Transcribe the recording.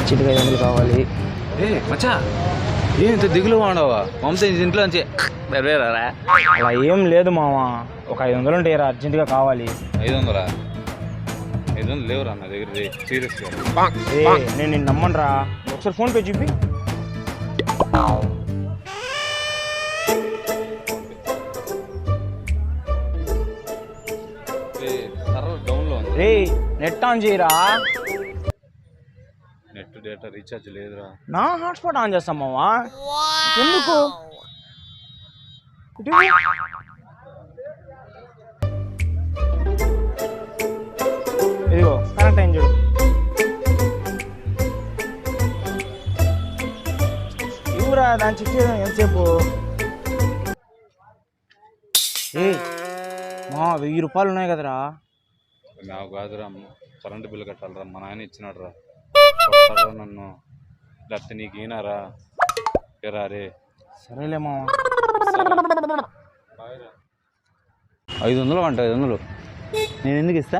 చిటిగా 500 కావాలి. ఏ మచ్చా ఏం ఇంత దిగులు వాడవా మమత ఇంట్లో నుంచి నెరవేరారా? అలా ఏం లేదు మామ, ఒక 500 ఉంటాయి రా, అర్జెంటుగా కావాలి. 500 500 లేవురా నా దగ్గర సీరియస్గా. నేను నిన్ను నమ్మనురా, ఒకసారి ఫోన్ పే చూపి. సర్వర్ డౌన్లో ఉంది. రే నెట్ ఆన్ చేయరా. నెట్ డేటా రీఛార్జ్ లేదురా. నా హాట్స్పాట్ ఆన్ చేస్తాం మావా, ఎందుకు? ఇదిగో కరెక్ట్ అయింది చూడు. ఇవ్వరా, దాన్ని చెక్ చేయడం ఎంతసేపు? మా 1000 రూపాయలు ఉన్నాయి కదరా. నాకు కాదురా, కరెంటు బిల్లు కట్టాలరా, మా నాయన ఇచ్చినాడు రా. నన్ను లేకపోతే నీకు ఈనారా రే. సరేలే మామ. 500 అంట. 500 నేను ఎందుకు ఇస్తా?